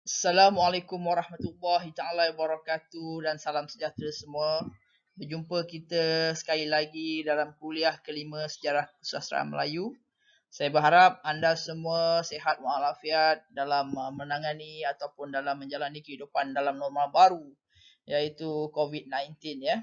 Assalamualaikum warahmatullahi taala wabarakatuh dan salam sejahtera semua. Berjumpa kita sekali lagi dalam kuliah kelima Sejarah Kesusastraan Melayu. Saya berharap anda semua sihat walafiat dalam menangani ataupun dalam menjalani kehidupan dalam normal baru, iaitu COVID-19 ya.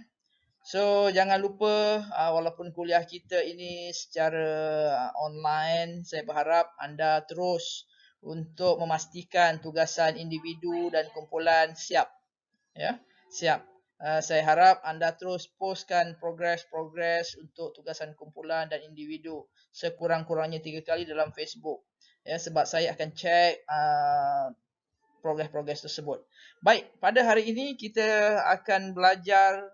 So jangan lupa walaupun kuliah kita ini secara online, saya berharap anda terus untuk memastikan tugasan individu dan kumpulan siap ya. Siap. Saya harap anda terus postkan progres-progres untuk tugasan kumpulan dan individu sekurang-kurangnya 3 kali dalam Facebook. Ya, sebab saya akan cek progres-progres tersebut. Baik, pada hari ini kita akan belajar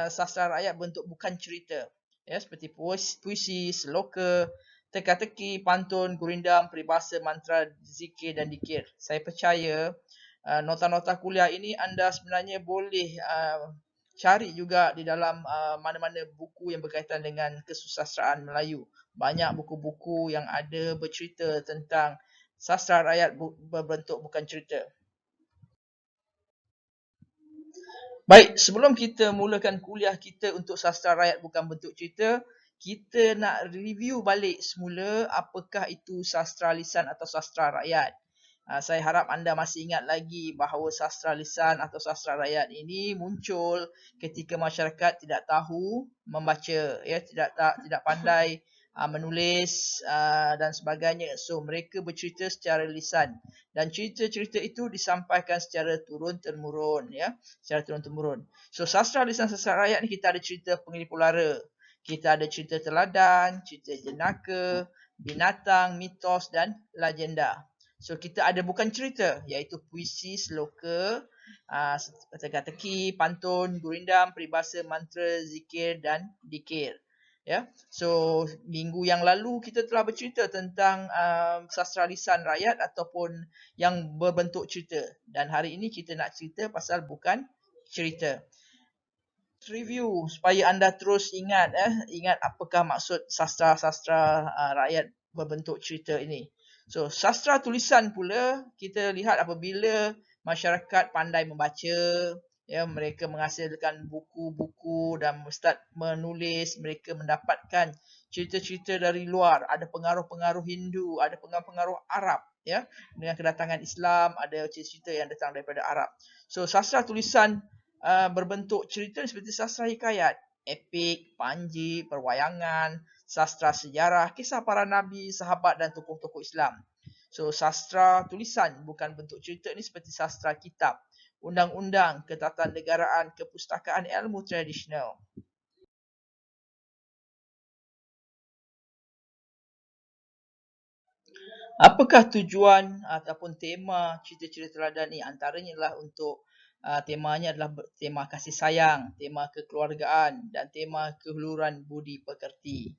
sastra rakyat bentuk bukan cerita. Ya, seperti puisi, seloka, teka-teki, pantun, gurindam, peribahasa, mantra, zikir dan dikir. Saya percaya nota-nota kuliah ini anda sebenarnya boleh cari juga di dalam mana-mana buku yang berkaitan dengan kesusastraan Melayu. Banyak buku-buku yang ada bercerita tentang sastra rakyat berbentuk bukan cerita. Baik, sebelum kita mulakan kuliah kita untuk sastra rakyat bukan bentuk cerita, kita nak review balik semula apakah itu sastra lisan atau sastra rakyat. Saya harap anda masih ingat lagi bahawa sastra lisan atau sastra rakyat ini muncul ketika masyarakat tidak tahu membaca, ya, tidak pandai menulis dan sebagainya. So mereka bercerita secara lisan dan cerita-cerita itu disampaikan secara turun-temurun, ya, secara turun-temurun. So sastra lisan sastra rakyat ni kita ada cerita penglipulara, kita ada cerita teladan, cerita jenaka, binatang, mitos dan legenda. So kita ada bukan cerita iaitu puisi, seloka, teka-teki, pantun, gurindam, peribahasa, mantra, zikir dan dikir. Ya. So minggu yang lalu kita telah bercerita tentang sastra lisan rakyat ataupun yang berbentuk cerita, dan hari ini kita nak cerita pasal bukan cerita. Review supaya anda terus ingat apakah maksud sastra-sastra rakyat berbentuk cerita ini. So sastra tulisan pula kita lihat apabila masyarakat pandai membaca, ya, mereka menghasilkan buku-buku dan start menulis, mereka mendapatkan cerita-cerita dari luar, ada pengaruh-pengaruh Hindu, ada pengaruh-pengaruh Arab, ya, dengan kedatangan Islam ada cerita-cerita yang datang daripada Arab. So sastra tulisan berbentuk cerita seperti sastra hikayat, epik, panji, perwayangan, sastra sejarah, kisah para nabi, sahabat dan tokoh-tokoh Islam. So sastra tulisan bukan bentuk cerita ni seperti sastra kitab, undang-undang, ketatanegaraan, kepustakaan ilmu tradisional. Apakah tujuan ataupun tema cerita-cerita teladan ni? Antaranya adalah untuk temanya adalah tema kasih sayang, tema kekeluargaan dan tema kehuluran budi pekerti.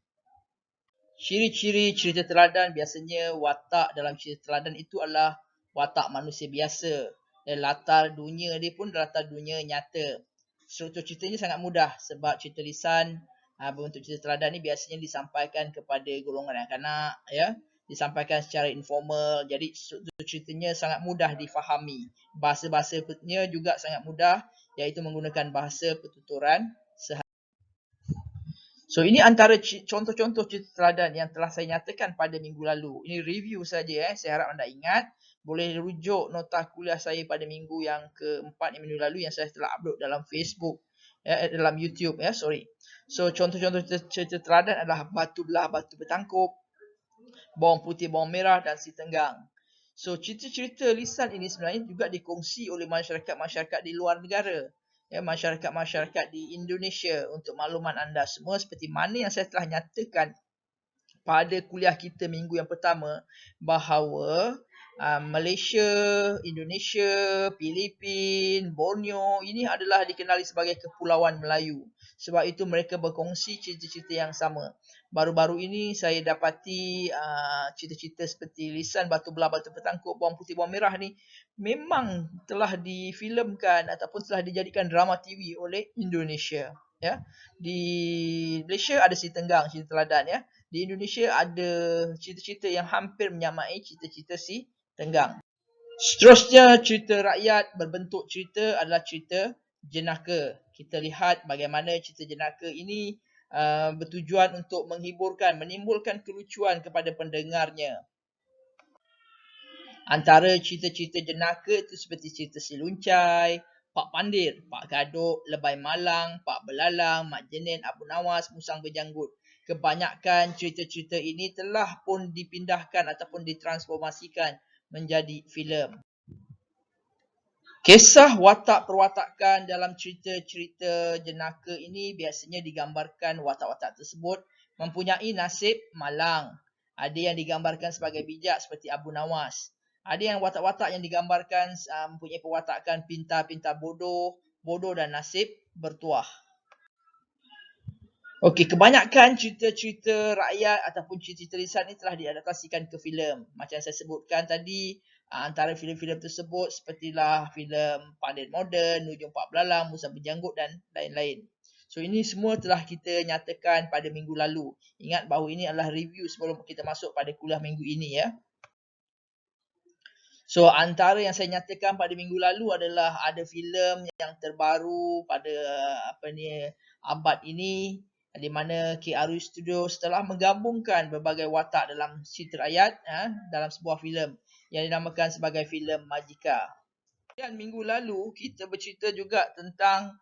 Ciri-ciri cerita teladan biasanya watak dalam cerita teladan itu adalah watak manusia biasa. Dan latar dunia dia pun latar dunia nyata. Struktur ceritanya sangat mudah sebab cerita lisan berbentuk cerita teladan ni biasanya disampaikan kepada golongan kanak-kanak, ya. Disampaikan secara informal. Jadi struktur ceritanya sangat mudah difahami. Bahasa-bahasanya juga sangat mudah, iaitu menggunakan bahasa pertuturan sehari. So ini antara contoh-contoh cerita teladan yang telah saya nyatakan pada minggu lalu. Ini review saja. Saya harap anda ingat. Boleh rujuk nota kuliah saya pada minggu yang keempat minggu lalu yang saya telah upload dalam Facebook, dalam YouTube, ya, sorry. So contoh-contoh cerita teladan adalah batu belah batu bertangkup, bawang putih bawang merah dan si tenggang. So cerita-cerita lisan ini sebenarnya juga dikongsi oleh masyarakat-masyarakat di luar negara, ya, masyarakat-masyarakat di Indonesia. Untuk makluman anda semua, seperti mana yang saya telah nyatakan pada kuliah kita minggu yang pertama, bahawa Malaysia, Indonesia, Filipin, Borneo ini adalah dikenali sebagai kepulauan Melayu. Sebab itu mereka berkongsi cerita-cerita yang sama. Baru-baru ini saya dapati cerita-cerita seperti lisan batu belah batu bertangkup, bawang putih bawang merah ni memang telah difilmkan ataupun telah dijadikan drama TV oleh Indonesia, ya. Di Malaysia ada si tenggang, cerita teladan, ya. Di Indonesia ada cerita-cerita yang hampir menyamai cerita-cerita si tenggang. Seterusnya, cerita rakyat berbentuk cerita adalah cerita jenaka. Kita lihat bagaimana cerita jenaka ini bertujuan untuk menghiburkan, menimbulkan kelucuan kepada pendengarnya. Antara cerita-cerita jenaka itu seperti cerita Si Luncai, Pak Pandir, Pak Gadok, Lebay Malang, Pak Belalang, Mak Jenin, Abu Nawas, Musang Berjanggut. Kebanyakan cerita-cerita ini telah pun dipindahkan ataupun ditransformasikan menjadi filem. Kisah watak perwatakan dalam cerita-cerita jenaka ini biasanya digambarkan watak-watak tersebut mempunyai nasib malang. Ada yang digambarkan sebagai bijak seperti Abu Nawas. Ada yang watak-watak yang digambarkan mempunyai perwatakan pintar-pintar bodoh dan nasib bertuah. Okey, kebanyakan cerita-cerita rakyat ataupun cerita-cerita lisan ini telah diadaptasikan ke filem. Macam saya sebutkan tadi, antara filem-filem tersebut sepertilah filem Pandir Moden, Nujung Pak Belalang, Musang Berjanggut dan lain-lain. So ini semua telah kita nyatakan pada minggu lalu. Ingat bahawa ini adalah review sebelum kita masuk pada kuliah minggu ini ya. So antara yang saya nyatakan pada minggu lalu adalah ada filem yang terbaru pada abad ini di mana KRU Studios telah menggabungkan berbagai watak dalam cerita rakyat dalam sebuah filem yang dinamakan sebagai filem Majika. Dan minggu lalu kita bercerita juga tentang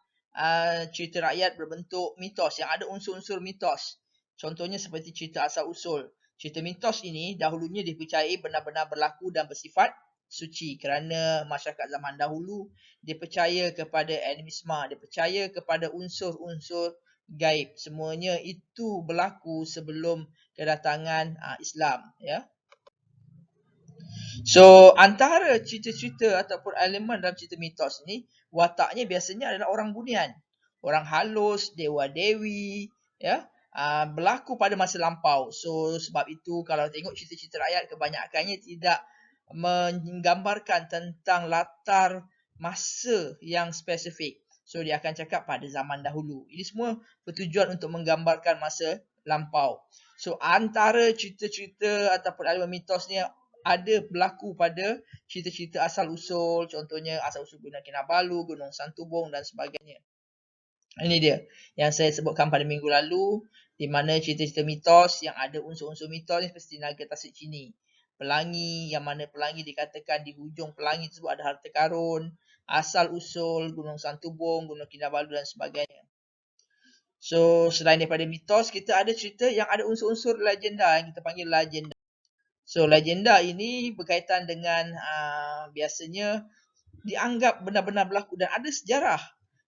cerita rakyat berbentuk mitos yang ada unsur-unsur mitos. Contohnya seperti cerita asal usul. Cerita mitos ini dahulunya dipercayai benar-benar berlaku dan bersifat suci kerana masyarakat zaman dahulu dia percaya kepada animisma, dia percaya kepada unsur-unsur gaib. Semuanya itu berlaku sebelum kedatangan Islam ya. So antara cerita-cerita ataupun elemen dalam cerita mitos ni wataknya biasanya adalah orang bunian, orang halus, dewa-dewi ya. Berlaku pada masa lampau. So sebab itu kalau tengok cerita-cerita rakyat kebanyakannya tidak menggambarkan tentang latar masa yang spesifik. So dia akan cakap pada zaman dahulu. Ini semua bertujuan untuk menggambarkan masa lampau. So antara cerita-cerita ataupun elemen mitos ni ada berlaku pada cerita-cerita asal usul. Contohnya asal usul Gunung Kinabalu, Gunung Santubong dan sebagainya. Ini dia yang saya sebutkan pada minggu lalu, di mana cerita-cerita mitos yang ada unsur-unsur mitos ni seperti Naga Tasik Cini. Pelangi, yang mana pelangi dikatakan di hujung pelangi tersebut ada harta karun, asal usul Gunung Santubong, Gunung Kinabalu dan sebagainya. So selain daripada mitos, kita ada cerita yang ada unsur-unsur legenda yang kita panggil legenda. So legenda ini berkaitan dengan biasanya dianggap benar-benar berlaku dan ada sejarah.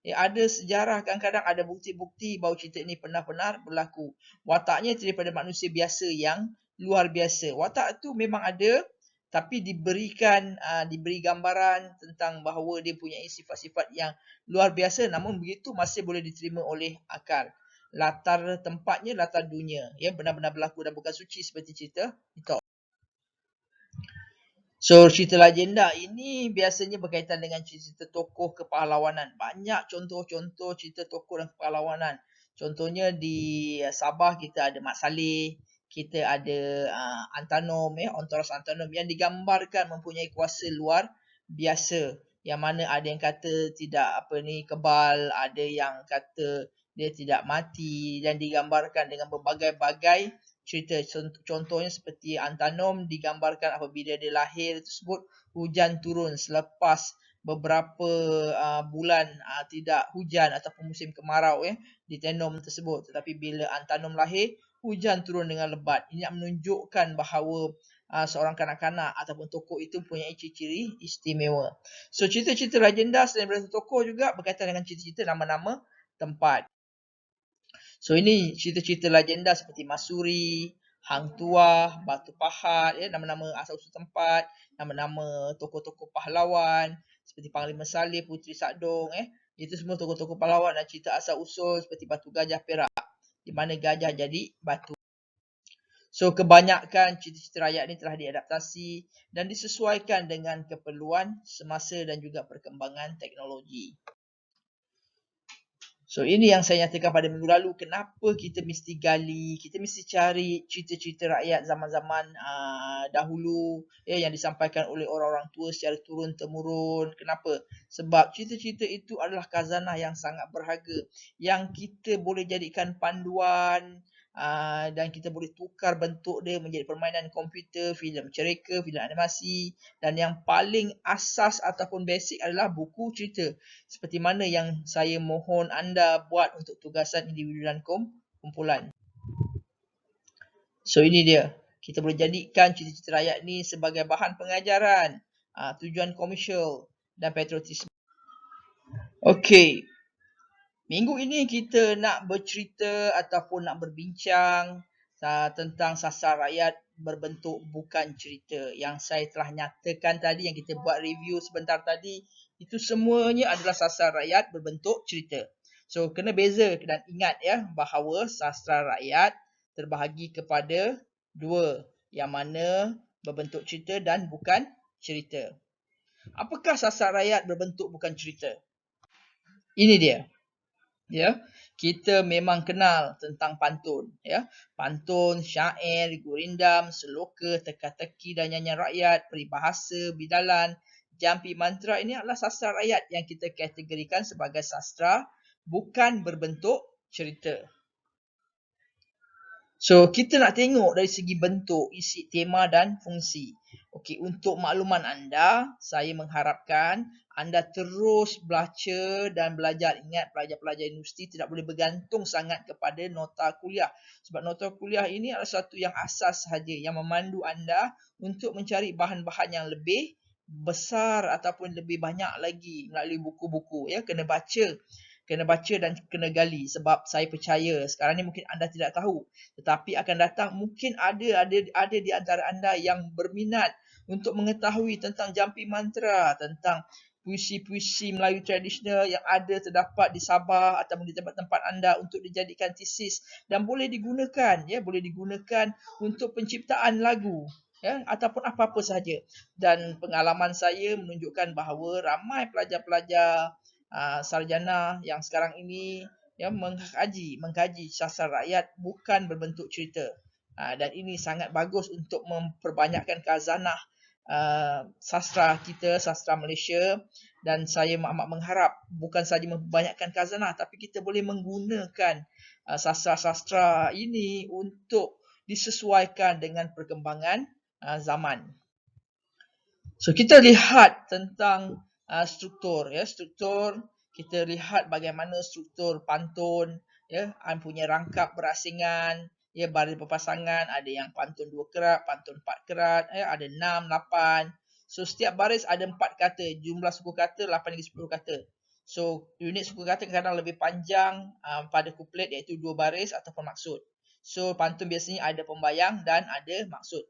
Ya, ada sejarah, kadang-kadang ada bukti-bukti bahawa cerita ini benar-benar berlaku. Wataknya daripada manusia biasa yang luar biasa. Watak tu memang ada tapi diberi gambaran tentang bahawa dia punya sifat-sifat yang luar biasa namun begitu masih boleh diterima oleh akal. Latar tempatnya latar dunia, ya benar-benar berlaku dan bukan suci seperti cerita mitos. So cerita legenda ini biasanya berkaitan dengan cerita tokoh kepahlawanan. Banyak contoh-contoh cerita tokoh dan kepahlawanan. Contohnya di Sabah kita ada Mat Saleh, kita ada Antanom Ontaros Antanom yang digambarkan mempunyai kuasa luar biasa. Yang mana ada yang kata tidak kebal, ada yang kata dia tidak mati dan digambarkan dengan berbagai-bagai cerita. Contohnya seperti Antanom digambarkan apabila dia lahir tersebut hujan turun selepas beberapa bulan tidak hujan ataupun musim kemarau di Tenom tersebut. Tetapi bila Antanom lahir hujan turun dengan lebat. Ini menunjukkan bahawa seorang kanak-kanak ataupun tokoh itu mempunyai ciri-ciri istimewa. So cerita-cerita legenda selain daripada tokoh juga berkaitan dengan cerita-cerita nama-nama tempat. So ini cerita-cerita legenda seperti Masuri, Hang Tuah, Batu Pahat, nama-nama asal-usul tempat, nama-nama tokoh-tokoh pahlawan seperti Panglima Saleh, Puteri Sakdong, itu semua tokoh-tokoh pahlawan dan cerita asal-usul seperti Batu Gajah Perak, di mana gajah jadi batu. So kebanyakan cerita-cerita rakyat ini telah diadaptasi dan disesuaikan dengan keperluan semasa dan juga perkembangan teknologi. So ini yang saya nyatakan pada minggu lalu, kenapa kita mesti gali, kita mesti cari cerita-cerita rakyat zaman-zaman dahulu yang disampaikan oleh orang-orang tua secara turun temurun. Kenapa? Sebab cerita-cerita itu adalah khazanah yang sangat berharga yang kita boleh jadikan panduan, dan kita boleh tukar bentuk dia menjadi permainan komputer, filem cerita, filem animasi, dan yang paling asas ataupun basic adalah buku cerita. Seperti mana yang saya mohon anda buat untuk tugasan individu dan kumpulan. So ini dia. Kita boleh jadikan cerita-cerita rakyat ni sebagai bahan pengajaran, tujuan komersial dan patriotisme. Okey. Minggu ini kita nak bercerita ataupun nak berbincang tentang sastra rakyat berbentuk bukan cerita. Yang saya telah nyatakan tadi, yang kita buat review sebentar tadi, itu semuanya adalah sastra rakyat berbentuk cerita. So kena beza dan ingat bahawa sastra rakyat terbahagi kepada dua, yang mana berbentuk cerita dan bukan cerita. Apakah sastra rakyat berbentuk bukan cerita? Ini dia. Kita memang kenal tentang pantun, pantun, syair, gurindam, seloka, teka-teki dan nyanyian rakyat, peribahasa, bidalan, jampi mantra. Ini adalah sastra rakyat yang kita kategorikan sebagai sastra bukan berbentuk cerita. So kita nak tengok dari segi bentuk, isi, tema dan fungsi. Okey, untuk makluman anda, saya mengharapkan anda terus baca dan belajar. Ingat, pelajar-pelajar universiti tidak boleh bergantung sangat kepada nota kuliah. Sebab nota kuliah ini adalah satu yang asas sahaja yang memandu anda untuk mencari bahan-bahan yang lebih besar ataupun lebih banyak lagi melalui buku-buku. Kena baca dan kena gali. Sebab saya percaya sekarang ni mungkin anda tidak tahu, tetapi akan datang mungkin ada di antara anda yang berminat untuk mengetahui tentang jampi mantra, tentang puisi-puisi Melayu tradisional yang ada terdapat di Sabah atau di tempat-tempat anda untuk dijadikan tesis dan boleh digunakan untuk penciptaan lagu ataupun apa-apa sahaja. Dan pengalaman saya menunjukkan bahawa ramai pelajar-pelajar sarjana yang sekarang ini mengkaji sastra rakyat bukan berbentuk cerita. Dan ini sangat bagus untuk memperbanyakkan khazanah sastra kita, sastra Malaysia. Dan saya amat mengharap bukan saja memperbanyakkan khazanah, tapi kita boleh menggunakan sastra-sastra ini untuk disesuaikan dengan perkembangan zaman. So kita lihat tentang struktur. Struktur, kita lihat bagaimana struktur pantun, punya rangkap berasingan, baris berpasangan, ada yang pantun 2 kerat, pantun 4 kerat, ada 6, 8. So setiap baris ada 4 kata, jumlah suku kata 8 hingga 10 kata. So unit suku kata kadang lebih panjang pada kuplet, iaitu 2 baris ataupun maksud. So pantun biasanya ada pembayang dan ada maksud.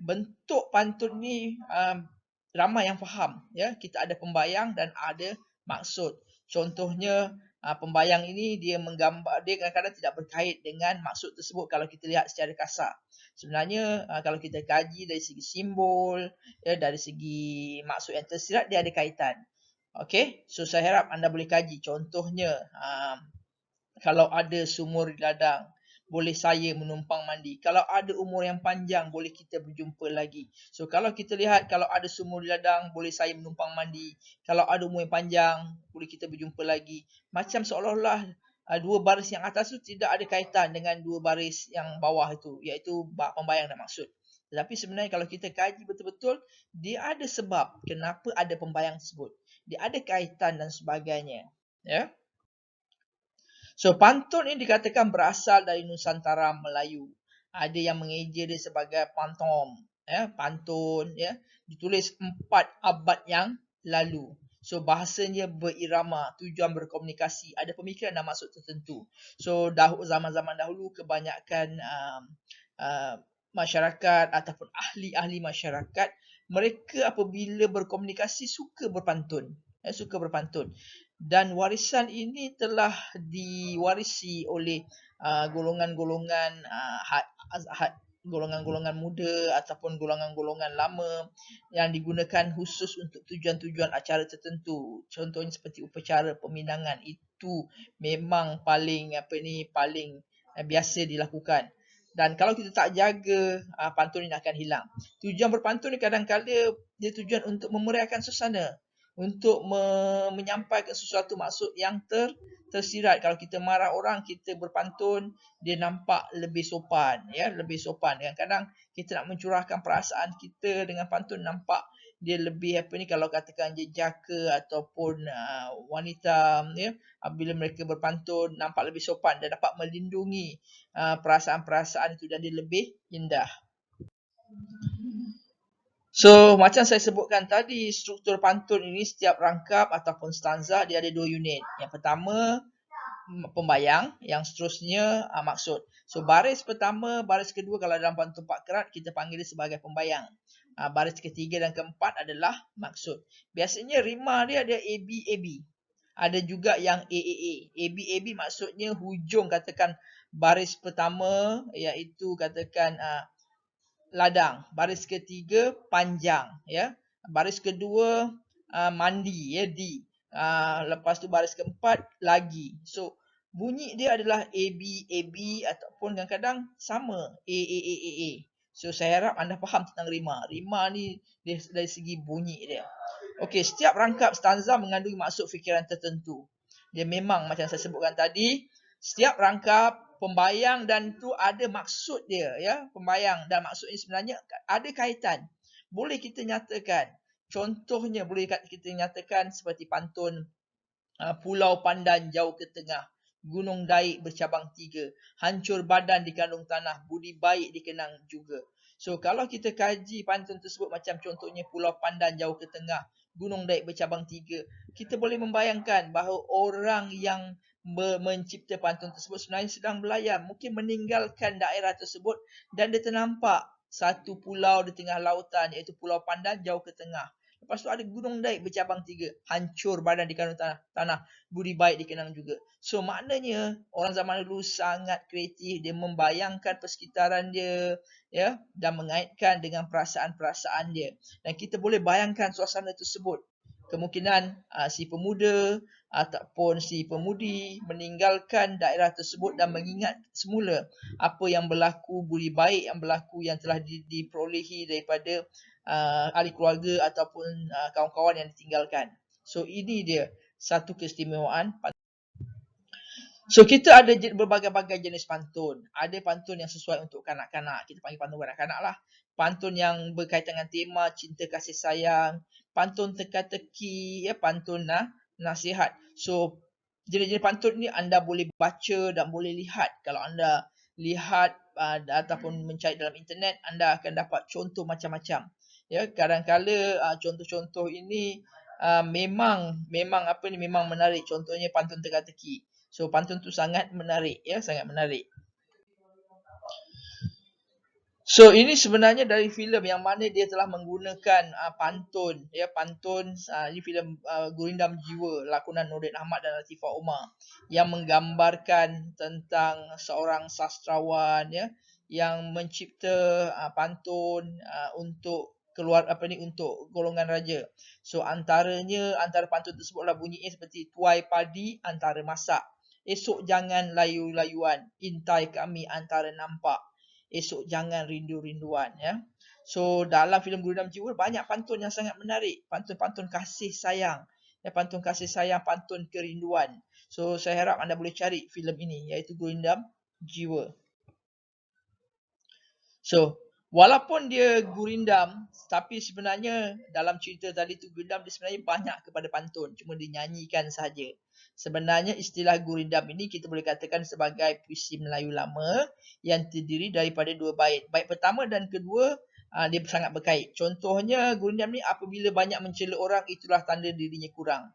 Bentuk pantun ni ramai yang faham. Kita ada pembayang dan ada maksud. Contohnya pembayang ini dia menggambar, dia kadang-kadang tidak berkait dengan maksud tersebut kalau kita lihat secara kasar. Sebenarnya kalau kita kaji dari segi simbol, dari segi maksud yang tersirat, dia ada kaitan. Okey, so saya harap anda boleh kaji. Contohnya kalau ada sumur di ladang, boleh saya menumpang mandi. Kalau ada umur yang panjang, boleh kita berjumpa lagi. So kalau kita lihat, kalau ada sumur di ladang, boleh saya menumpang mandi. Kalau ada umur yang panjang, boleh kita berjumpa lagi. Macam seolah-olah dua baris yang atas tu tidak ada kaitan dengan dua baris yang bawah itu, iaitu pembayang dan maksud. Tetapi sebenarnya kalau kita kaji betul-betul, dia ada sebab kenapa ada pembayang tersebut. Dia ada kaitan dan sebagainya. So pantun ini dikatakan berasal dari Nusantara Melayu. Ada yang mengeja dia sebagai pantom, pantun, ditulis 4 abad yang lalu. So bahasanya berirama, tujuan berkomunikasi, ada pemikiran dan maksud tertentu. So zaman-zaman dahulu kebanyakan masyarakat ataupun ahli-ahli masyarakat, mereka apabila berkomunikasi suka berpantun. Dan warisan ini telah diwarisi oleh golongan-golongan golongan-golongan muda ataupun golongan-golongan lama yang digunakan khusus untuk tujuan-tujuan acara tertentu. Contohnya seperti upacara peminangan, itu memang paling paling biasa dilakukan. Dan kalau kita tak jaga, pantun ini akan hilang. Tujuan berpantun ni kadang-kadang dia tujuan untuk memeriahkan suasana, untuk menyampaikan sesuatu maksud yang tersirat. Kalau kita marah orang, kita berpantun, dia nampak lebih sopan, ya, lebih sopan. Kadang-kadang kita nak mencurahkan perasaan kita dengan pantun, nampak dia lebih kalau katakan jejaka ataupun wanita, ya, bila mereka berpantun nampak lebih sopan dan dapat melindungi perasaan-perasaan itu, dan dia lebih indah. So, macam saya sebutkan tadi, struktur pantun ini setiap rangkap ataupun stanza dia ada 2 unit. Yang pertama pembayang, yang seterusnya maksud. So, baris pertama, baris kedua kalau dalam pantun 4 kerat kita panggil dia sebagai pembayang. Baris ketiga dan keempat adalah maksud. Biasanya rima dia ada AB. Ada juga yang AAA. AB maksudnya hujung, katakan baris pertama iaitu katakan ladang. Baris ketiga panjang, ya. Baris kedua mandi, ya, D. Lepas tu baris keempat lagi. So bunyi dia adalah AB ataupun kadang-kadang sama A. So saya harap anda faham tentang rima. Rima ni dari segi bunyi dia. Okey, setiap rangkap stanza mengandungi maksud fikiran tertentu. Dia memang macam saya sebutkan tadi, setiap rangkap pembayang dan tu ada maksud dia, ya. Pembayang dan maksud ini sebenarnya ada kaitan. Boleh kita nyatakan. Contohnya boleh kita nyatakan seperti pantun Pulau Pandan jauh ke tengah, Gunung Daik bercabang 3, hancur badan dikandung tanah, budi baik dikenang juga. So kalau kita kaji pantun tersebut, macam contohnya Pulau Pandan jauh ke tengah, Gunung Daik bercabang 3, kita boleh membayangkan bahawa orang yang mencipta pantun tersebut sebenarnya sedang berlayar, mungkin meninggalkan daerah tersebut, dan dia ternampak satu pulau di tengah lautan, iaitu Pulau Pandan jauh ke tengah. Lepas tu ada Gunung Daik bercabang 3, hancur badan dikandung tanah, budi baik dikenang juga. So maknanya orang zaman dulu sangat kreatif, dia membayangkan persekitaran dia, ya, dan mengaitkan dengan perasaan-perasaan dia. Dan kita boleh bayangkan suasana tersebut. Kemungkinan si pemuda ataupun si pemudi meninggalkan daerah tersebut dan mengingat semula apa yang berlaku, budi baik yang berlaku, yang telah diperolehi daripada ahli keluarga ataupun kawan-kawan yang ditinggalkan. So ini dia satu keistimewaan. So kita ada berbagai-bagai jenis pantun. Ada pantun yang sesuai untuk kanak-kanak, kita panggil pantun kanak-kanak lah. Pantun yang berkaitan dengan tema cinta kasih sayang, pantun teka-teki, ya, pantun nasihat. So jenis-jenis pantun ni anda boleh baca dan boleh lihat. Kalau anda lihat ataupun mencari dalam internet, anda akan dapat contoh macam-macam. Ya, kadang-kala contoh-contoh ini memang menarik. Contohnya pantun teka-teki. So pantun tu sangat menarik, ya, sangat menarik. So ini sebenarnya dari filem yang mana dia telah menggunakan pantun, ya, pantun. Ini filem Gurindam Jiwa, lakonan Nordin Ahmad dan Latifah Umar, yang menggambarkan tentang seorang sastrawan, ya, yang mencipta pantun untuk untuk golongan raja. So antara pantun tersebutlah bunyinya seperti tuai padi antara masak, esok jangan layu-layuan, intai kami antara nampak, esok jangan rindu-rinduan, ya. So dalam filem Gurindam Jiwa banyak pantun yang sangat menarik, pantun-pantun kasih sayang, ya, pantun kasih sayang, pantun kerinduan. So saya harap anda boleh cari filem ini, iaitu Gurindam Jiwa. So walaupun dia gurindam, tapi sebenarnya dalam cerita tadi tu gurindam dia sebenarnya banyak kepada pantun, cuma dinyanyikan saja. Sebenarnya istilah gurindam ini kita boleh katakan sebagai puisi Melayu lama yang terdiri daripada 2 bait. Bait pertama dan kedua dia sangat berkait. Contohnya gurindam ni, apabila banyak mencela orang, itulah tanda dirinya kurang.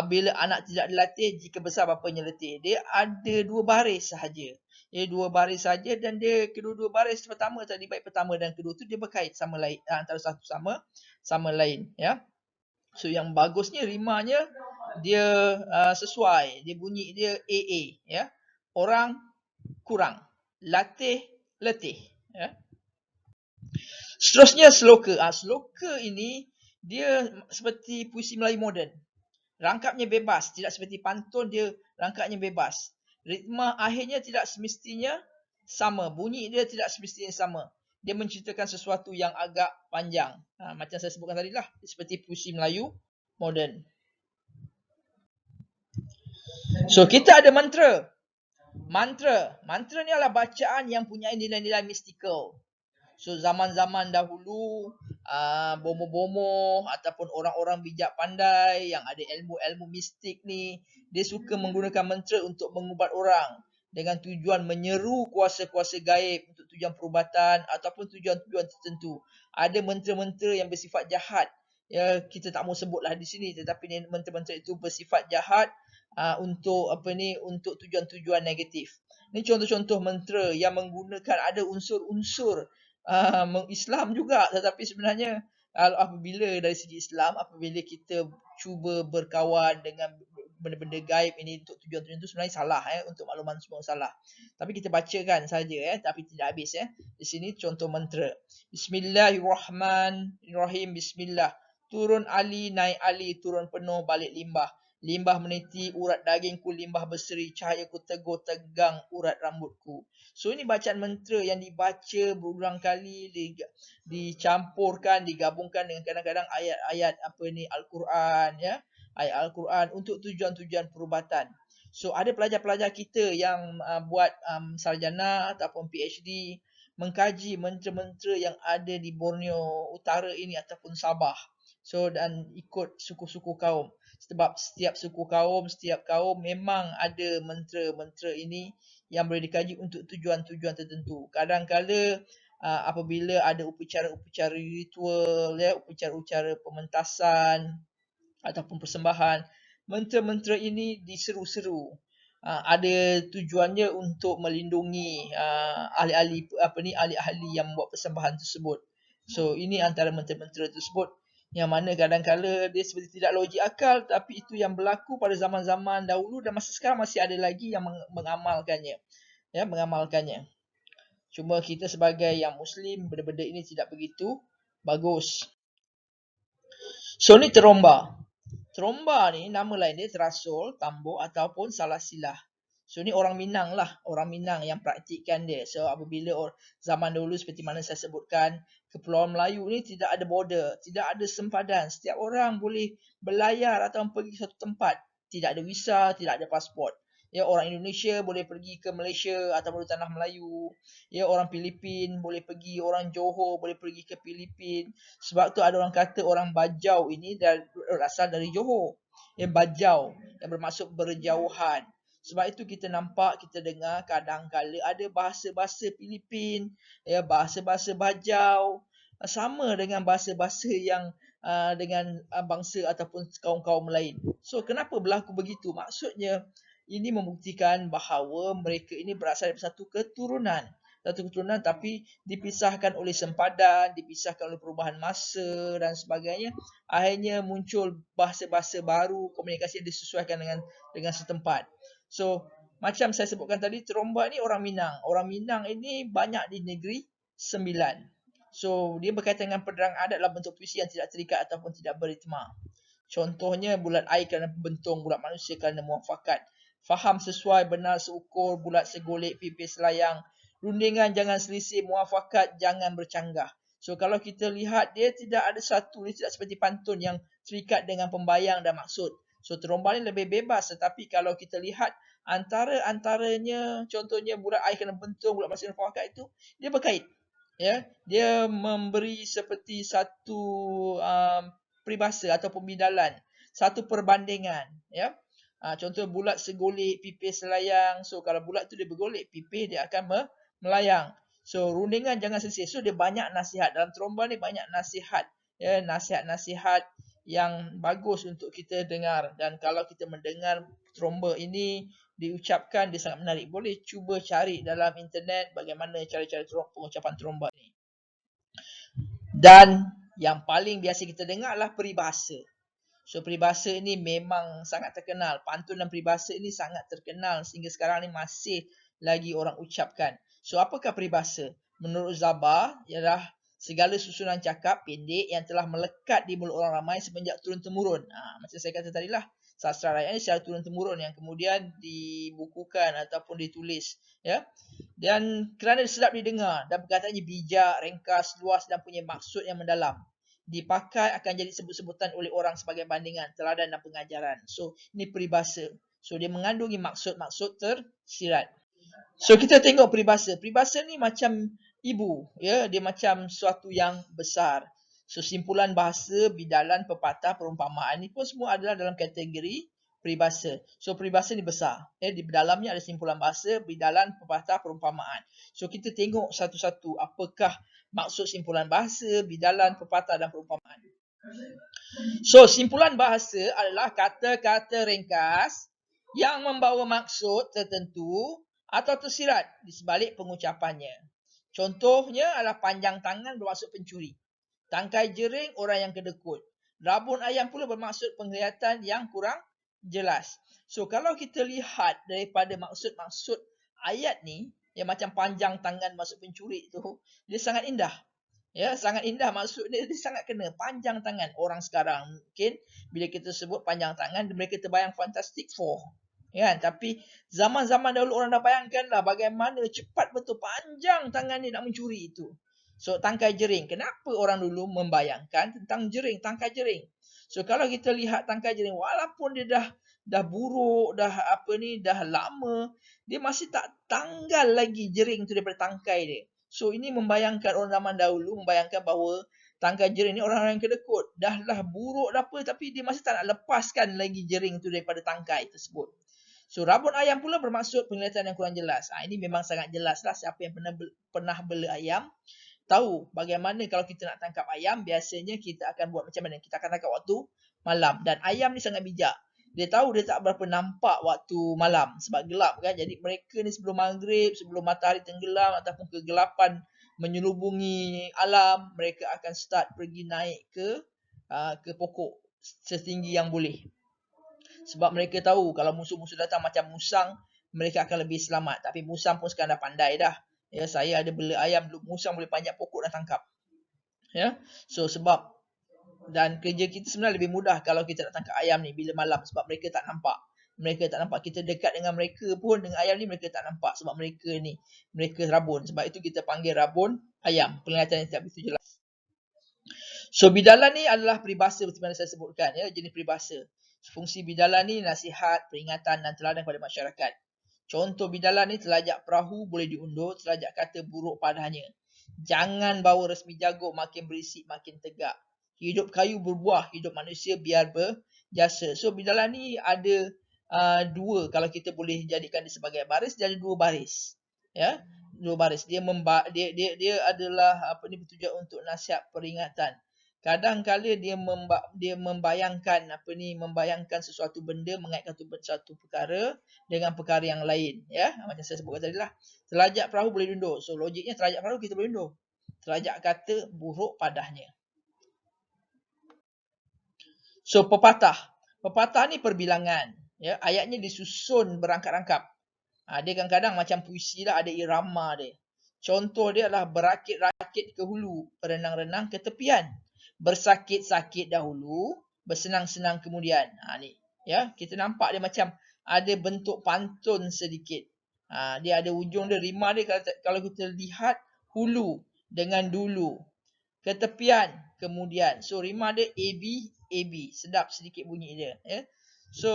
Bila anak tidak dilatih, jika besar bapanya letih. Dia ada 2 baris sahaja. Dia 2 baris saja, dan dia kedua-dua baris pertama tadi, bait pertama dan kedua tu dia berkait sama lain, antara satu sama lain, ya. So yang bagusnya rimanya dia sesuai, dia bunyi dia AA, ya. Orang kurang, latih letih, ya. Seterusnya sloka. Sloka ini dia seperti puisi Melayu moden. Rangkapnya bebas, tidak seperti pantun, dia rangkapnya bebas. Ritma akhirnya tidak semestinya sama, bunyi dia tidak semestinya sama. Dia menceritakan sesuatu yang agak panjang. Macam saya sebutkan tadi lah, seperti puisi Melayu moden. So kita ada mantra. Mantra ni adalah bacaan yang punya nilai-nilai mistikal. So zaman-zaman dahulu, bomo-bomo ataupun orang-orang bijak pandai yang ada ilmu-ilmu mistik ni, dia suka menggunakan mantra untuk mengubat orang dengan tujuan menyeru kuasa-kuasa gaib untuk tujuan perubatan ataupun tujuan-tujuan tertentu. Ada mantra-mantra yang bersifat jahat. Ya, kita tak mau sebutlah di sini, tetapi mantra-mantra itu bersifat jahat untuk tujuan-tujuan negatif. Ini contoh-contoh mantra yang menggunakan ada unsur-unsur Islam juga, tetapi sebenarnya apabila dari segi Islam, apabila kita cuba berkawan dengan benda-benda gaib ini untuk tujuan-tujuan itu sebenarnya salah, untuk makluman semua salah. Tapi kita bacakan saja, tapi tidak habis. Di sini contoh mantra. Bismillahirrahmanirrahim. Bismillah. Turun Ali, naik Ali, turun penuh, balik limbah. Limbah meniti urat dagingku, limbah berseri, cahayaku teguh tegang urat rambutku. So ini bacaan mantra yang dibaca berulang kali, dicampurkan, digabungkan dengan kadang-kadang ayat-ayat Al-Quran, ya. Ayat Al-Quran untuk tujuan-tujuan perubatan. So ada pelajar-pelajar kita yang buat sarjana ataupun PhD mengkaji mantra-mantra yang ada di Borneo Utara ini ataupun Sabah. So dan ikut suku-suku kaum. Sebab setiap suku kaum, setiap kaum memang ada mantra-mantra ini yang boleh dikaji untuk tujuan-tujuan tertentu. Kadang-kala apabila ada upacara-upacara ritual, ya, upacara-upacara pementasan ataupun persembahan, mantra-mantra ini diseru-seru. Ada tujuannya untuk melindungi ahli-ahli yang membuat persembahan tersebut. So ini antara mantra-mantra tersebut yang mana kadang-kala dia seperti tidak logik akal, tapi itu yang berlaku pada zaman-zaman dahulu dan masa sekarang masih ada lagi yang mengamalkannya. Ya, mengamalkannya. Cuma kita sebagai yang Muslim, benda-benda ini tidak begitu bagus. So ni teromba. Teromba ni nama lain dia terasul, tambur ataupun salah silah. So ni orang Minang lah, orang Minang yang praktikkan dia. So apabila zaman dahulu seperti mana saya sebutkan, Kepulauan Melayu ni tidak ada border, tidak ada sempadan. Setiap orang boleh berlayar atau pergi ke suatu tempat. Tidak ada visa, tidak ada pasport. Ya, orang Indonesia boleh pergi ke Malaysia ataupun tanah Melayu. Ya, orang Filipin boleh pergi, orang Johor boleh pergi ke Filipin. Sebab tu ada orang kata orang Bajau ini berasal dari Johor. Yang Bajau, yang bermaksud berjauhan. Sebab itu kita nampak, kita dengar kadang-kala ada bahasa-bahasa Filipin, ya, bahasa-bahasa Bajau, sama dengan bahasa-bahasa yang dengan bangsa ataupun kaum-kaum lain. So kenapa berlaku begitu? Maksudnya ini membuktikan bahawa mereka ini berasal dari satu keturunan. Satu keturunan tapi dipisahkan oleh sempadan, dipisahkan oleh perubahan masa dan sebagainya. Akhirnya muncul bahasa-bahasa baru, komunikasi yang disesuaikan dengan setempat. So, macam saya sebutkan tadi, teromba ni orang Minang. Orang Minang ini banyak di Negeri Sembilan. So, dia berkaitan dengan pederang adat dalam bentuk puisi yang tidak terikat ataupun tidak beritma. Contohnya, bulat air kerana pembentung, bulat manusia kerana muafakat. Faham sesuai, benar seukur, bulat segolek, pipis layang. Rundingan jangan selisih, muafakat jangan bercanggah. So, kalau kita lihat, dia tidak ada satu, dia tidak seperti pantun yang terikat dengan pembayang dan maksud. So teromba ni lebih bebas, tetapi kalau kita lihat antaranya contohnya bulat air kena bentung, bulat manusia kena muafakat itu dia berkait. Ya, dia memberi seperti satu peribahasa atau pembidalan, satu perbandingan, ya. Contoh bulat segolek, pipis selayang. So kalau bulat tu dia bergolek, pipis dia akan melayang. So rundingan jangan selisih. So dia banyak nasihat dalam teromba ni, banyak nasihat, ya, nasihat-nasihat yang bagus untuk kita dengar. Dan kalau kita mendengar teromba ini diucapkan, dia sangat menarik. Boleh cuba cari dalam internet bagaimana cara-cara pengucapan teromba ni. Dan yang paling biasa kita dengar adalah peribahasa. So peribahasa ini memang sangat terkenal. Pantun dan peribahasa ini sangat terkenal sehingga sekarang ni masih lagi orang ucapkan. So apakah peribahasa? Menurut Zabah ialah Segala susunan cakap pendek yang telah melekat di mulut orang ramai semenjak turun-temurun. Macam saya kata tadi lah, sastra rakyat ni secara turun-temurun yang kemudian dibukukan ataupun ditulis. Ya. Dan kerana sedap didengar dan perkataannya bijak, ringkas, luas dan punya maksud yang mendalam. Dipakai akan jadi sebut-sebutan oleh orang sebagai bandingan, teladan dan pengajaran. So, ini peribahasa. So, dia mengandungi maksud-maksud tersirat. So, kita tengok peribahasa. Peribahasa ni macam ibu. Ya, dia macam sesuatu yang besar. So, simpulan bahasa, bidalan, pepatah, perumpamaan ni pun semua adalah dalam kategori peribahasa. So, peribahasa ni besar. Ya, di dalamnya ada simpulan bahasa, bidalan, pepatah, perumpamaan. So, kita tengok satu-satu apakah maksud simpulan bahasa, bidalan, pepatah dan perumpamaan. So, simpulan bahasa adalah kata-kata ringkas yang membawa maksud tertentu atau tersirat di sebalik pengucapannya. Contohnya adalah panjang tangan bermaksud pencuri. Tangkai jering orang yang kedekut. Rabun ayam pula bermaksud penglihatan yang kurang jelas. So, kalau kita lihat daripada maksud-maksud ayat ni, yang macam panjang tangan maksud pencuri tu, dia sangat indah. Ya, sangat indah maksudnya, dia sangat kena. Panjang tangan. Orang sekarang mungkin bila kita sebut panjang tangan, mereka terbayang Fantastic Four. Ya, tapi zaman-zaman dahulu orang dah bayangkanlah bagaimana cepat betul panjang tangan dia nak mencuri itu. So, tangkai jering. Kenapa orang dulu membayangkan tentang jering, tangkai jering? So, kalau kita lihat tangkai jering, walaupun dia dah buruk, dah lama, dia masih tak tanggal lagi jering tu daripada tangkai dia. So, ini membayangkan orang zaman dahulu, membayangkan bahawa tangkai jering ni orang-orang yang kedekut. Dah buruk dah apa, tapi dia masih tak nak lepaskan lagi jering tu daripada tangkai tersebut. So, rabun ayam pula bermaksud penglihatan yang kurang jelas. Ini memang sangat jelas lah. Siapa yang pernah bela ayam, tahu bagaimana kalau kita nak tangkap ayam, biasanya kita akan buat macam mana? Kita akan tangkap waktu malam. Dan ayam ni sangat bijak. Dia tahu dia tak berapa nampak waktu malam sebab gelap kan. Jadi mereka ni sebelum maghrib, sebelum matahari tenggelam ataupun kegelapan menyelubungi alam, mereka akan start pergi naik ke pokok setinggi yang boleh. Sebab mereka tahu kalau musuh-musuh datang macam musang, mereka akan lebih selamat. Tapi musang pun sekarang dah pandai dah. Ya, saya ada bela ayam dulu, musang boleh panjat pokok dan tangkap. Ya. So, sebab dan kerja kita sebenarnya lebih mudah kalau kita nak tangkap ayam ni bila malam sebab mereka tak nampak. Mereka tak nampak. Kita dekat dengan mereka pun dengan ayam ni mereka tak nampak sebab mereka rabun. Sebab itu kita panggil rabun ayam. Penglihatan yang tak begitu jelas. So, bidalan ni adalah peribahasa seperti mana saya sebutkan, ya, jenis peribahasa. Fungsi bidalan ni nasihat, peringatan dan teladan kepada masyarakat. Contoh bidalan ni, telajak perahu boleh diundur, telajak kata buruk padanya. Jangan bawa resmi jagung, makin berisik makin tegak. Hidup kayu berbuah, hidup manusia biar berjasa. So, bidalan ni ada dua, kalau kita boleh jadikan dia sebagai baris, dia ada dua baris. Ya, dua baris. Dia adalah bertujuan untuk nasihat peringatan. Kadang-kala dia membayangkan membayangkan sesuatu benda, mengaitkan satu perkara dengan perkara yang lain, ya. Macam saya sebutkan tadi lah. Telajak perahu boleh diundur. So, logiknya telajak perahu kita boleh undur. Telajak kata buruk padahnya. So, pepatah. Pepatah ni perbilangan, ya. Ayatnya disusun berangkap-rangkap. Dia kadang-kadang macam puisi lah, ada irama dia. Contoh dia adalah berakit-rakit ke hulu, berenang-renang ke tepian. Bersakit-sakit dahulu, bersenang-senang kemudian. Ni, ya, kita nampak dia macam ada bentuk pantun sedikit. Dia ada ujung dia, rima dia kalau kita lihat hulu dengan dulu. Ketepian kemudian. So, rima dia AB, AB. Sedap sedikit bunyi dia. Ya. So,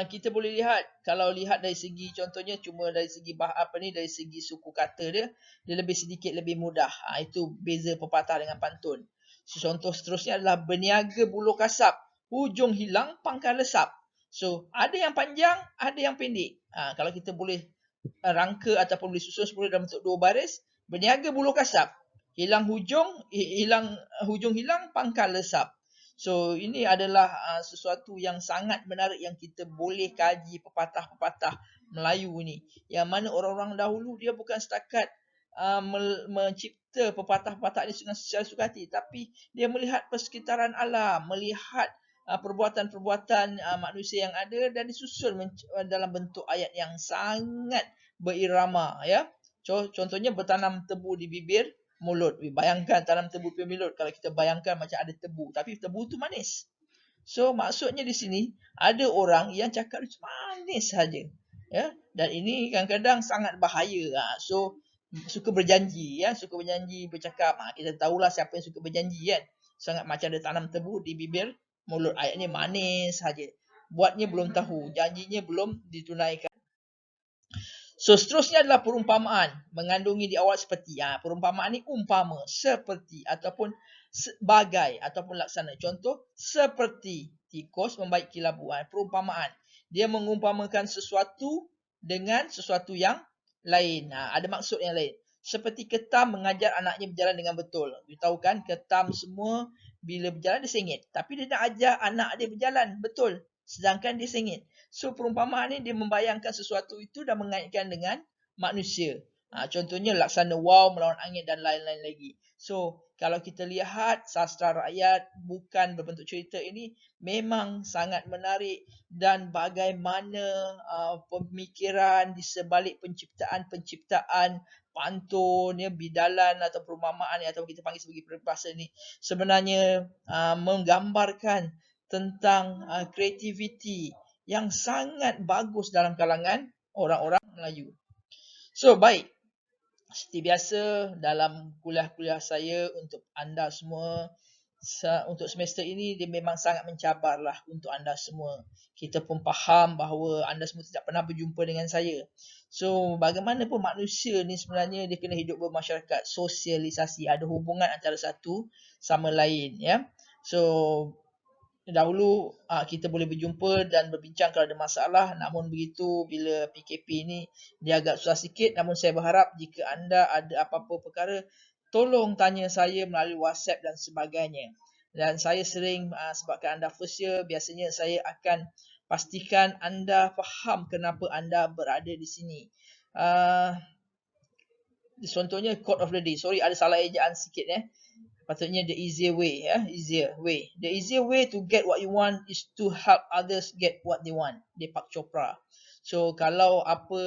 kita boleh lihat, kalau lihat dari segi contohnya cuma dari segi dari segi suku kata dia lebih sedikit lebih mudah. Itu beza pepatah dengan pantun. So, contoh seterusnya adalah berniaga buluh kasap, hujung hilang pangkal lesap. So, ada yang panjang, ada yang pendek. Kalau kita boleh rangka ataupun boleh susun semula dalam bentuk dua baris, berniaga buluh kasap, hilang hujung hilang pangkal lesap. So, ini adalah sesuatu yang sangat menarik yang kita boleh kaji pepatah-pepatah Melayu ni. Yang mana orang-orang dahulu dia bukan setakat mencipta pepatah-pepatah ni secara suka hati, tapi dia melihat persekitaran alam, melihat perbuatan-perbuatan manusia yang ada dan disusun dalam bentuk ayat yang sangat berirama, ya. Contohnya bertanam tebu di bibir mulut. Bayangkan tanam tebu pipi mulut. Kalau kita bayangkan macam ada tebu, tapi tebu tu manis. So maksudnya di sini ada orang yang cakap itu manis saja. Ya, dan ini kadang-kadang sangat bahaya. So suka berjanji, ya, suka berjanji, bercakap. Kita tahulah siapa yang suka berjanji, kan. Sangat macam ada tanam tebu di bibir mulut. Ayatnya manis saja. Buatnya belum tahu, janjinya belum ditunaikan. So seterusnya adalah perumpamaan, mengandungi di awal seperti. Perumpamaan ni umpama, seperti ataupun sebagai ataupun laksana. Contoh, seperti tikus membaiki labu. Perumpamaan. Dia mengumpamakan sesuatu dengan sesuatu yang lain. Ada maksud yang lain. Seperti ketam mengajar anaknya berjalan dengan betul. You tahu kan, ketam semua bila berjalan dia sengit. Tapi dia nak ajar anak dia berjalan betul. Sedangkan dia sengit. So perumpamaan ni dia membayangkan sesuatu itu dan mengaitkan dengan manusia. Contohnya laksana wow melawan angin dan lain-lain lagi. So kalau kita lihat sastra rakyat bukan berbentuk cerita ini memang sangat menarik, dan bagaimana pemikiran di sebalik penciptaan pantun, ya, bidalan atau perumpamaan atau kita panggil sebagai peribahasa ni sebenarnya menggambarkan tentang kreativiti yang sangat bagus dalam kalangan orang-orang Melayu. So baik, seperti biasa dalam kuliah-kuliah saya untuk anda semua, untuk semester ini dia memang sangat mencabarlah untuk anda semua. Kita pun faham bahawa anda semua tidak pernah berjumpa dengan saya. So bagaimanapun manusia ni sebenarnya dia kena hidup bermasyarakat, sosialisasi, ada hubungan antara satu sama lain, ya. So dahulu kita boleh berjumpa dan berbincang kalau ada masalah. Namun begitu bila PKP ni dia agak susah sikit. Namun saya berharap jika anda ada apa-apa perkara, tolong tanya saya melalui WhatsApp dan sebagainya. Dan saya sering sebabkan anda first year, biasanya saya akan pastikan anda faham kenapa anda berada di sini. Contohnya quote of the day. Sorry ada salah ejaan sikit, patutnya the easier way, easier way. The easier way to get what you want is to help others get what they want. Deepak Chopra. So kalau apa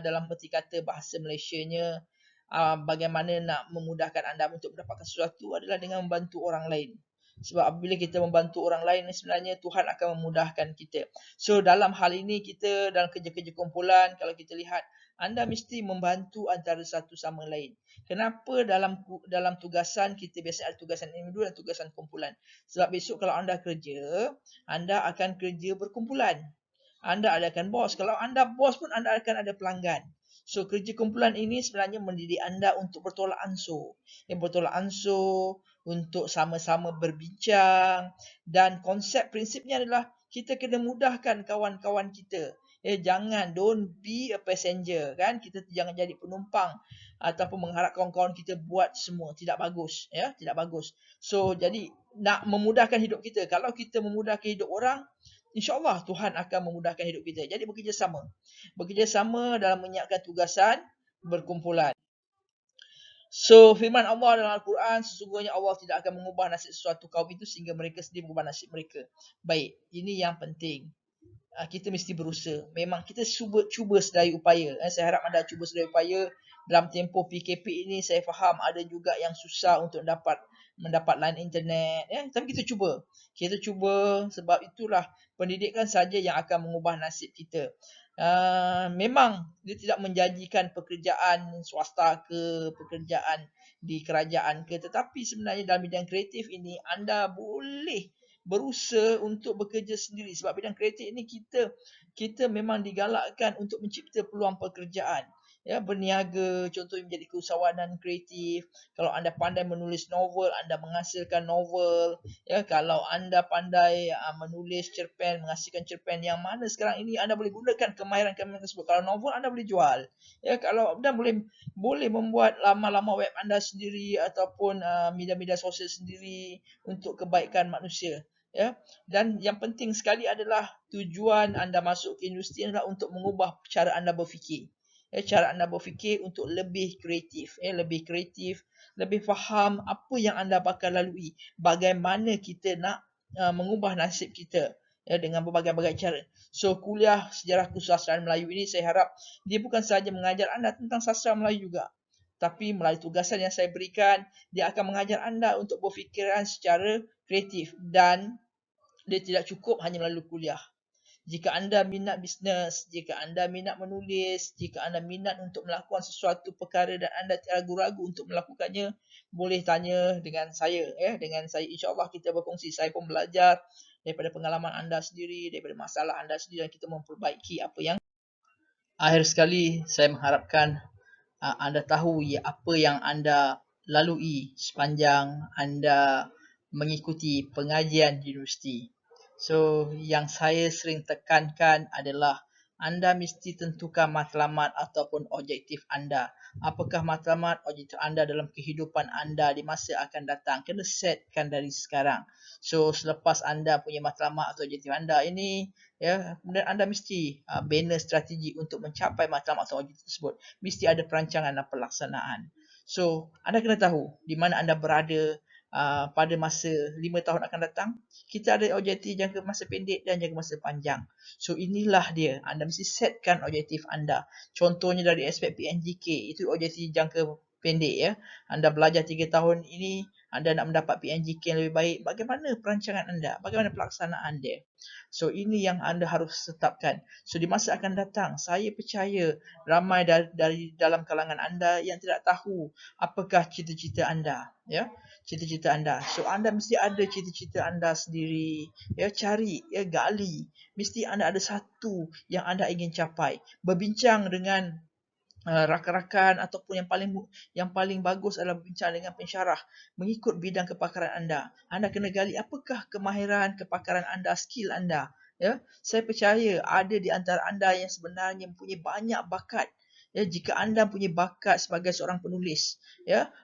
dalam peti kata bahasa Malaysianya, bagaimana nak memudahkan anda untuk mendapatkan sesuatu adalah dengan membantu orang lain. Sebab apabila kita membantu orang lain, sebenarnya Tuhan akan memudahkan kita. So dalam hal ini kita dalam kerja-kerja kumpulan, kalau kita lihat, anda mesti membantu antara satu sama lain. Kenapa dalam tugasan kita biasa ada tugasan individu dan tugasan kumpulan? Sebab besok kalau anda kerja, anda akan kerja berkumpulan. Anda akan bos. Kalau anda bos pun anda akan ada pelanggan. So kerja kumpulan ini sebenarnya mendidik anda untuk bertolak ansur. Bertolak ansur, untuk sama-sama berbincang, dan konsep prinsipnya adalah kita kena mudahkan kawan-kawan kita. Jangan, don't be a passenger, kan? Kita jangan jadi penumpang ataupun mengharap kawan-kawan kita buat semua. Tidak bagus, ya, tidak bagus. So jadi nak memudahkan hidup kita. Kalau kita memudahkan hidup orang, insya-Allah Tuhan akan memudahkan hidup kita. Jadi bekerjasama. Bekerjasama dalam menyiapkan tugasan berkumpulan. So firman Allah dalam Al-Quran, sesungguhnya Allah tidak akan mengubah nasib sesuatu kaum itu sehingga mereka sendiri mengubah nasib mereka. Baik, ini yang penting. Kita mesti berusaha. Memang kita cuba sedaya upaya. Saya harap anda cuba sedaya upaya. Dalam tempoh PKP ini saya faham ada juga yang susah untuk mendapat line internet. Tapi kita cuba. Kita cuba, sebab itulah pendidikan saja yang akan mengubah nasib kita. Memang dia tidak menjanjikan pekerjaan swasta ke, pekerjaan di kerajaan ke. Tetapi sebenarnya dalam bidang kreatif ini anda boleh berusaha untuk bekerja sendiri. Sebab bidang kreatif ini kita memang digalakkan untuk mencipta peluang pekerjaan. Berniaga, contohnya menjadi keusahawanan kreatif. Kalau anda pandai menulis novel, anda menghasilkan novel. Kalau anda pandai menulis cerpen, menghasilkan cerpen, yang mana sekarang ini anda boleh gunakan kemahiran-kemahiran tersebut. Kalau novel anda boleh jual. Kalau anda boleh membuat laman-laman web anda sendiri ataupun media-media sosial sendiri untuk kebaikan manusia. Dan yang penting sekali adalah tujuan anda masuk ke industri adalah untuk mengubah cara anda berfikir. Cara anda berfikir untuk lebih kreatif, lebih faham apa yang anda bakal lalui, bagaimana kita nak mengubah nasib kita dengan berbagai-bagai cara. So kuliah sejarah kesusastraan Melayu ini saya harap dia bukan sahaja mengajar anda tentang sastra Melayu juga. Tapi melalui tugasan yang saya berikan, dia akan mengajar anda untuk berfikiran secara kreatif dan dia tidak cukup hanya melalui kuliah. Jika anda minat bisnes, jika anda minat menulis, jika anda minat untuk melakukan sesuatu perkara dan anda ragu-ragu untuk melakukannya, boleh tanya dengan saya. Dengan saya, insyaAllah kita berkongsi. Saya pun belajar daripada pengalaman anda sendiri, daripada masalah anda sendiri dan kita memperbaiki apa yang. Akhir sekali, saya mengharapkan anda tahu apa yang anda lalui sepanjang anda mengikuti pengajian di universiti. So, yang saya sering tekankan adalah anda mesti tentukan matlamat ataupun objektif anda. Apakah matlamat objektif anda dalam kehidupan anda di masa akan datang? Kena setkan dari sekarang. So, selepas anda punya matlamat atau objektif anda ini, kemudian anda mesti bina strategi untuk mencapai matlamat atau objektif tersebut. Mesti ada perancangan dan pelaksanaan. So, anda kena tahu di mana anda berada pada masa 5 tahun akan datang. Kita ada objektif jangka masa pendek dan jangka masa panjang. So, inilah dia. Anda mesti setkan objektif anda. Contohnya dari aspek PNGK, itu objektif jangka pendek ya. Anda belajar 3 tahun ini, anda nak mendapat PNGK yang lebih baik. Bagaimana perancangan anda? Bagaimana pelaksanaan dia? So, ini yang anda harus tetapkan. So, di masa akan datang, saya percaya ramai dari dalam kalangan anda yang tidak tahu apakah cita-cita anda. Cita-cita anda. So, anda mesti ada cita-cita anda sendiri. Cari, gali. Mesti anda ada satu yang anda ingin capai. Berbincang dengan rakan-rakan ataupun yang paling bagus adalah berbincang dengan pensyarah mengikut bidang kepakaran anda. Anda kena gali apakah kemahiran, kepakaran anda, skill anda. Saya percaya ada di antara anda yang sebenarnya mempunyai banyak bakat. Jika anda punya bakat sebagai seorang penulis,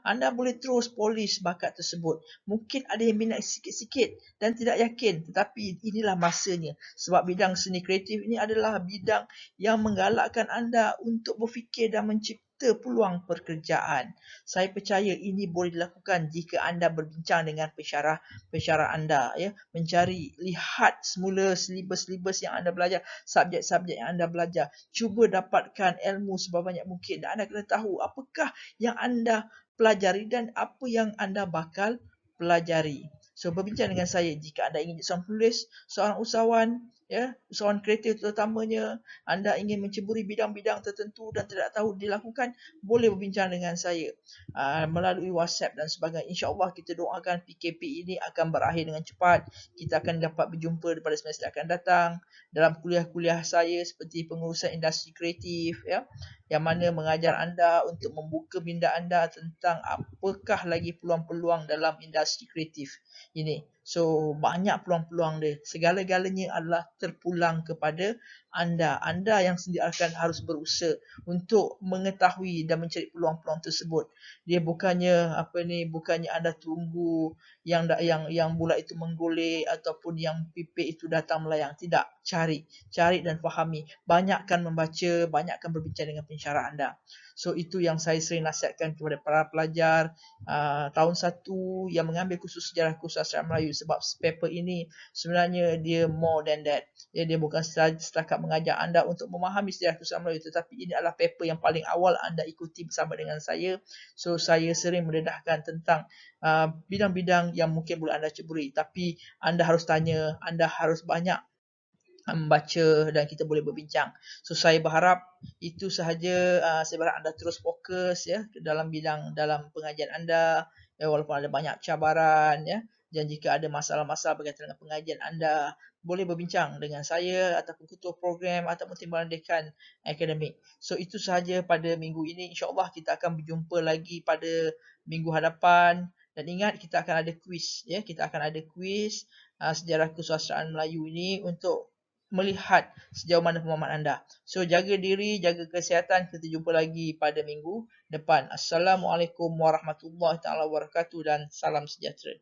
anda boleh terus polish bakat tersebut. Mungkin ada yang minat sikit-sikit dan tidak yakin, tetapi inilah masanya. Sebab bidang seni kreatif ini adalah bidang yang menggalakkan anda untuk berfikir dan mencipta peluang pekerjaan. Saya percaya ini boleh dilakukan jika anda berbincang dengan pensyarah anda, mencari, lihat semula silibus-silibus yang anda belajar, subjek-subjek yang anda belajar. Cuba dapatkan ilmu sebanyak mungkin dan anda kena tahu apakah yang anda pelajari dan apa yang anda bakal pelajari. So, berbincang dengan saya jika anda ingin jadi seorang penulis, seorang usahawan, usahawan kreatif terutamanya, anda ingin menceburi bidang-bidang tertentu dan tidak tahu dilakukan, boleh berbincang dengan saya melalui WhatsApp dan sebagainya. InsyaAllah kita doakan PKP ini akan berakhir dengan cepat. Kita akan dapat berjumpa pada semester akan datang dalam kuliah-kuliah saya seperti pengurusan industri kreatif, yang mana mengajar anda untuk membuka minda anda tentang apakah lagi peluang-peluang dalam industri kreatif ini. So, banyak peluang-peluang dia. Segala-galanya adalah terpulang kepada anda. Anda yang sendiri akan harus berusaha untuk mengetahui dan mencari peluang-peluang tersebut. Dia bukannya anda tunggu yang bulat itu menggolek ataupun yang pipit itu datang melayang. Tidak, cari dan fahami. Banyakkan membaca, banyakkan berbincang dengan pensyarah anda. So, itu yang saya sering nasihatkan kepada para pelajar tahun 1 yang mengambil kursus sejarah sastra Melayu, sebab paper ini sebenarnya dia more than that. Dia bukan setakat mengajar anda untuk memahami sejarah sastra Melayu, tetapi ini adalah paper yang paling awal anda ikuti bersama dengan saya. So, saya sering mendedahkan tentang bidang-bidang yang mungkin boleh anda ceburi, tapi anda harus tanya, anda harus banyak membaca dan kita boleh berbincang. So, saya berharap itu sahaja. Saya berharap anda terus fokus dalam pengajian anda, walaupun ada banyak cabaran, dan jika ada masalah-masalah berkaitan dengan pengajian anda, boleh berbincang dengan saya ataupun ketua program ataupun timbalan dekan akademik. So, itu sahaja pada minggu ini. InsyaAllah kita akan berjumpa lagi pada minggu hadapan. Dan ingat, kita akan ada kuis. Kita akan ada kuis sejarah kesusastraan Melayu ini untuk melihat sejauh mana pemahaman anda. So, jaga diri, jaga kesihatan. Kita jumpa lagi pada minggu depan. Assalamualaikum warahmatullahi wabarakatuh dan salam sejahtera.